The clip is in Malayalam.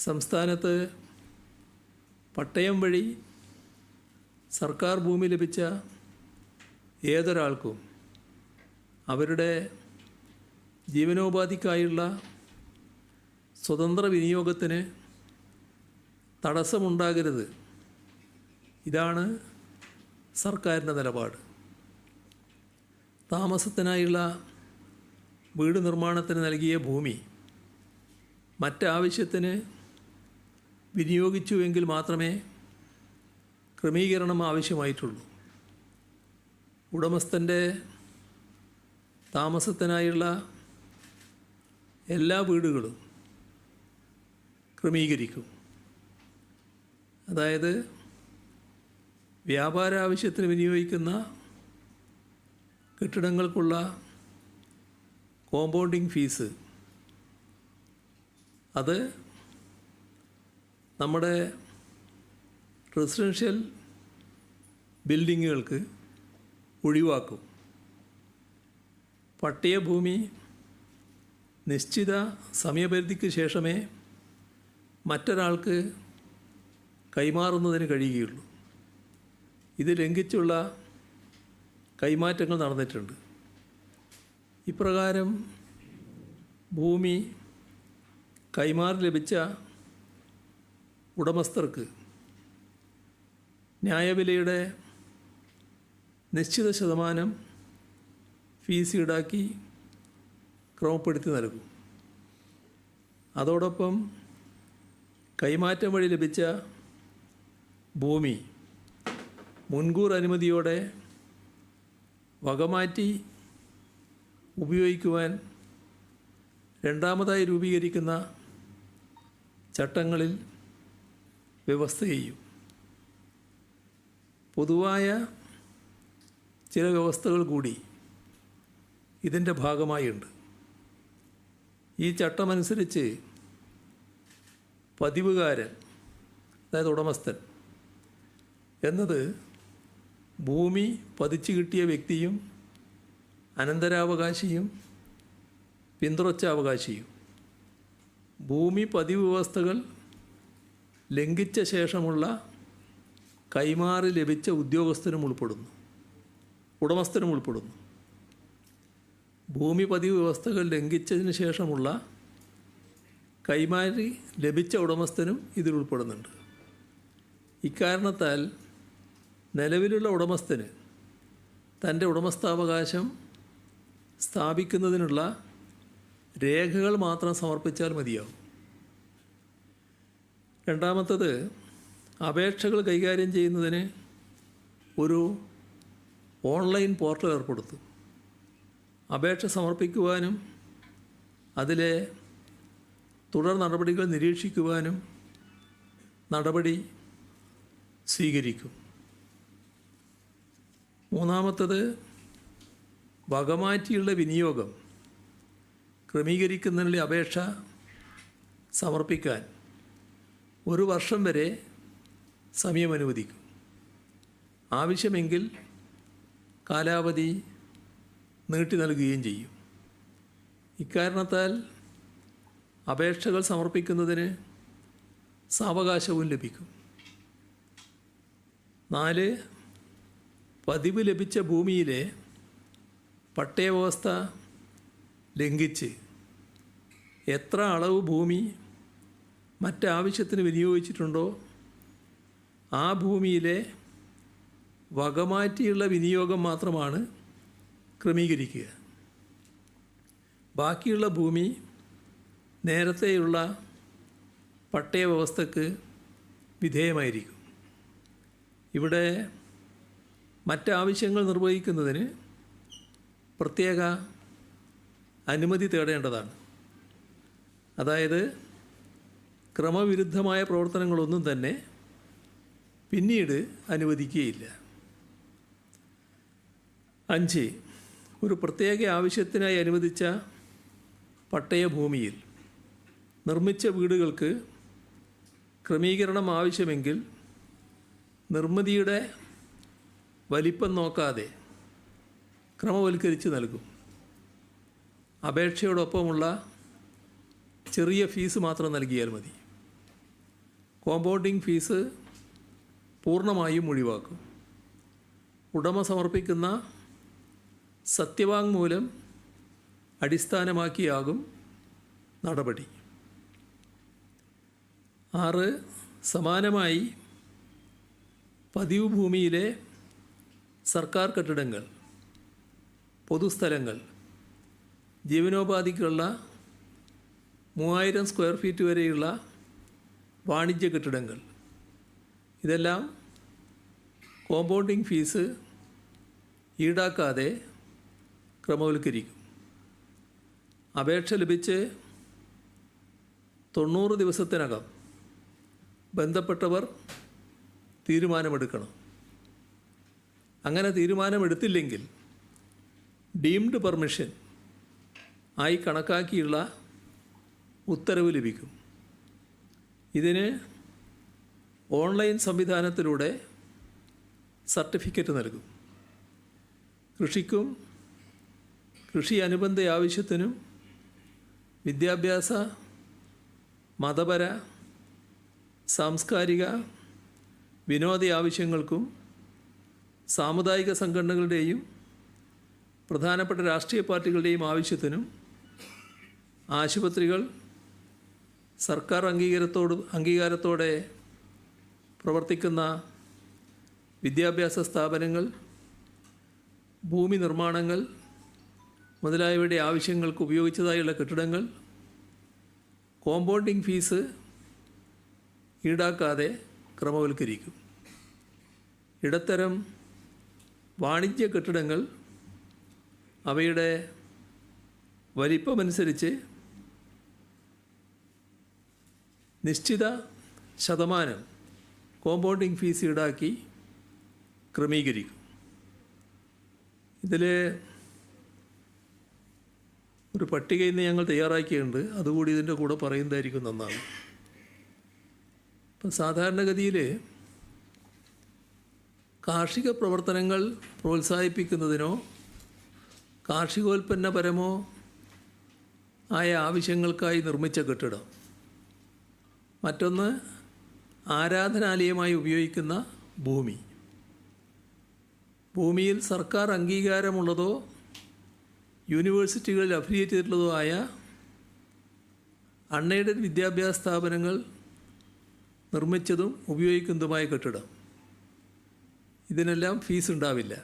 സംസ്ഥാനത്ത് പട്ടയം വഴി സർക്കാർ ഭൂമി ലഭിച്ച ഏതൊരാൾക്കും അവരുടെ ജീവനോപാധിക്കായുള്ള സ്വതന്ത്ര വിനിയോഗത്തിന് തടസ്സമുണ്ടാകരുത്. ഇതാണ് സർക്കാരിൻ്റെ നിലപാട്. താമസത്തിനായുള്ള വീട് നിർമ്മാണത്തിന് നൽകിയ ഭൂമി മറ്റാവശ്യത്തിന് വിനിയോഗിച്ചുവെങ്കിൽ മാത്രമേ ക്രമീകരണം ആവശ്യമായിട്ടുള്ളൂ. ഉടമസ്ഥൻ്റെ താമസത്തിനായുള്ള എല്ലാ വീടുകളും ക്രമീകരിക്കും. അതായത് വ്യാപാര ആവശ്യത്തിന് വിനിയോഗിക്കുന്ന കെട്ടിടങ്ങൾക്കുള്ള കോമ്പൗണ്ടിങ് ഫീസ് അത് നമ്മുടെ റെസിഡൻഷ്യൽ ബിൽഡിങ്ങുകൾക്ക് ഒഴിവാക്കും. പട്ടയഭൂമി നിശ്ചിത സമയപരിധിക്ക് ശേഷമേ മറ്റൊരാൾക്ക് കൈമാറുന്നതിന് കഴിയുകയുള്ളൂ. ഇത് ലംഘിച്ചുള്ള കൈമാറ്റങ്ങൾ നടന്നിട്ടുണ്ട്. ഇപ്രകാരം ഭൂമി കൈമാറി ലഭിച്ച ഉടമസ്ഥർക്ക് ന്യായവിലയുടെ നിശ്ചിത ശതമാനം ഫീസ് ഈടാക്കി ക്രമപ്പെടുത്തി നൽകും. അതോടൊപ്പം കൈമാറ്റം വഴി ലഭിച്ച ഭൂമി മുൻകൂർ അനുമതിയോടെ വകമാറ്റി ഉപയോഗിക്കുവാൻ രണ്ടാമതായി രൂപീകരിക്കുന്ന ചട്ടങ്ങളിൽ വ്യവസ്ഥ ചെയ്യും. പൊതുവായ ചില വ്യവസ്ഥകൾ കൂടി ഇതിൻ്റെ ഭാഗമായുണ്ട്. ഈ ചട്ടമനുസരിച്ച് പതിവുകാരൻ, അതായത് ഉടമസ്ഥൻ എന്നത് ഭൂമി പതിച്ചു കിട്ടിയ വ്യക്തിയും അനന്തരാവകാശിയും പിന്തുടർച്ച അവകാശിയും ഭൂമി പതിവ് വ്യവസ്ഥകൾ ലംഘിച്ച ശേഷമുള്ള കൈമാറി ലഭിച്ച ഉദ്യോഗസ്ഥനും ഉൾപ്പെടുന്നു, ഉടമസ്ഥനും ഉൾപ്പെടുന്നു. ഭൂമി പതിവ് വ്യവസ്ഥകൾ ലംഘിച്ചതിന് ശേഷമുള്ള കൈമാറി ലഭിച്ച ഉടമസ്ഥനും ഇതിൽ ഉൾപ്പെടുന്നുണ്ട്. ഇക്കാരണത്താൽ നിലവിലുള്ള ഉടമസ്ഥന് തൻ്റെ ഉടമസ്ഥാവകാശം സ്ഥാപിക്കുന്നതിനുള്ള രേഖകൾ മാത്രം സമർപ്പിച്ചാൽ മതിയാവും. രണ്ടാമത്തത്, അപേക്ഷകൾ കൈകാര്യം ചെയ്യുന്നതിന് ഒരു ഓൺലൈൻ പോർട്ടൽ ഏർപ്പെടുത്തും. അപേക്ഷ സമർപ്പിക്കുവാനും അതിലെ തുടർ നടപടികൾ നിരീക്ഷിക്കുവാനും നടപടി സ്വീകരിക്കും. മൂന്നാമത്തത്, വകമാറ്റിയുള്ള വിനിയോഗം ക്രമീകരിക്കുന്നതിനുള്ള അപേക്ഷ സമർപ്പിക്കാൻ 1 വർഷം വരെ സമയം അനുവദിക്കും. ആവശ്യമെങ്കിൽ കാലാവധി നീട്ടി നൽകുകയും ചെയ്യും. ഇക്കാരണത്താൽ അപേക്ഷകൾ സമർപ്പിക്കുന്നതിന് സാവകാശവും ലഭിക്കും. 4, പതിവ് ലഭിച്ച ഭൂമിയിലെ പട്ടയവ്യവസ്ഥ ലംഘിച്ച് എത്ര അളവ് ഭൂമി മറ്റാവശ്യത്തിന് വിനിയോഗിച്ചിട്ടുണ്ടോ ആ ഭൂമിയിലെ വകമാറ്റിയുള്ള വിനിയോഗം മാത്രമാണ് ക്രമീകരിക്കുക. ബാക്കിയുള്ള ഭൂമി നേരത്തെയുള്ള പട്ടയവ്യവസ്ഥക്ക് വിധേയമായിരിക്കും. ഇവിടെ മറ്റാവശ്യങ്ങൾ നിർവഹിക്കുന്നതിന് പ്രത്യേക അനുമതി തേടേണ്ടതാണ്. അതായത് ക്രമവിരുദ്ധമായ പ്രവർത്തനങ്ങളൊന്നും തന്നെ പിന്നീട് അനുവദിക്കുകയില്ല. 5, ഒരു പ്രത്യേക ആവശ്യത്തിനായി അനുവദിച്ച പട്ടയഭൂമിയിൽ നിർമ്മിച്ച വീടുകൾക്ക് ക്രമീകരണം ആവശ്യമെങ്കിൽ നിർമ്മിതിയുടെ വലിപ്പം നോക്കാതെ ക്രമവൽക്കരിച്ച് നൽകും. അപേക്ഷയോടൊപ്പമുള്ള ചെറിയ ഫീസ് മാത്രം നൽകിയാൽ മതി. കോമ്പൗണ്ടിംഗ് ഫീസ് പൂർണ്ണമായും ഒഴിവാക്കും. ഉടമ സമർപ്പിക്കുന്ന സത്യവാങ്മൂലം അടിസ്ഥാനമാക്കിയാകും നടപടി. 6. സമാനമായി പതിവ് ഭൂമിയിലെ സർക്കാർ കെട്ടിടങ്ങൾ, പൊതുസ്ഥലങ്ങൾ, ജീവനോപാധിക്കുള്ള 3000 സ്ക്വയർ ഫീറ്റ് വരെയുള്ള വാണിജ്യ കെട്ടിടങ്ങൾ, ഇതെല്ലാം കോമ്പൗണ്ടിംഗ് ഫീസ് ഈടാക്കാതെ ക്രമവൽക്കരിക്കും. അപേക്ഷ ലഭിച്ച് 90 ദിവസത്തിനകം ബന്ധപ്പെട്ടവർ തീരുമാനമെടുക്കണം. അങ്ങനെ തീരുമാനമെടുത്തില്ലെങ്കിൽ ഡീംഡ് പെർമിഷൻ ആയി കണക്കാക്കിയുള്ള ഉത്തരവ് ലഭിക്കും. ഇതിന് ഓൺലൈൻ സംവിധാനത്തിലൂടെ സർട്ടിഫിക്കറ്റ് നൽകും. കൃഷിക്കും കൃഷി അനുബന്ധ ആവശ്യത്തിനും വിദ്യാഭ്യാസ, മതപര, സാംസ്കാരിക, വിനോദ ആവശ്യങ്ങൾക്കും സാമുദായിക സംഘടനകളുടെയും പ്രധാനപ്പെട്ട രാഷ്ട്രീയ പാർട്ടികളുടെയും ആവശ്യത്തിനും ആശുപത്രികൾ, സർക്കാർ അംഗീകാരത്തോടെ പ്രവർത്തിക്കുന്ന വിദ്യാഭ്യാസ സ്ഥാപനങ്ങൾ, ഭൂമി നിർമ്മാണങ്ങൾ മുതലായവയുടെ ആവശ്യങ്ങൾക്ക് ഉപയോഗിച്ചതായുള്ള കെട്ടിടങ്ങൾ കോമ്പൗണ്ടിംഗ് ഫീസ് ഈടാക്കാതെ ക്രമവൽക്കരിക്കും. ഇടത്തരം വാണിജ്യ കെട്ടിടങ്ങൾ അവയുടെ വലിപ്പമനുസരിച്ച് നിശ്ചിത ശതമാനം കോമ്പൗണ്ടിംഗ് ഫീസ് ഈടാക്കി ക്രമീകരിക്കും. ഇതിൽ ഒരു പട്ടിക ഇന്ന് ഞങ്ങൾ തയ്യാറാക്കിയിട്ടുണ്ട്, അതുകൂടി ഇതിൻ്റെ കൂടെ പറയുന്നതായിരിക്കും നന്നാണ്. ഇപ്പം സാധാരണഗതിയിൽ കാർഷിക പ്രവർത്തനങ്ങൾ പ്രോത്സാഹിപ്പിക്കുന്നതിനോ കാർഷികോൽപ്പന്നപരമോ ആയ ആവശ്യങ്ങൾക്കായി നിർമ്മിച്ച കെട്ടിടം, മറ്റൊന്ന് ആരാധനാലയമായി ഉപയോഗിക്കുന്ന ഭൂമി, ഭൂമിയിൽ സർക്കാർ അംഗീകാരമുള്ളതോ യൂണിവേഴ്സിറ്റികളിൽ അഫിലിയേറ്റ് ചെയ്തിട്ടുള്ളതോ ആയ അൺഎയ്ഡഡ് വിദ്യാഭ്യാസ സ്ഥാപനങ്ങൾ നിർമ്മിച്ചതും ഉപയോഗിക്കുന്നതുമായ കെട്ടിടം, ഇതിനെല്ലാം ഫീസ് ഉണ്ടാവില്ല.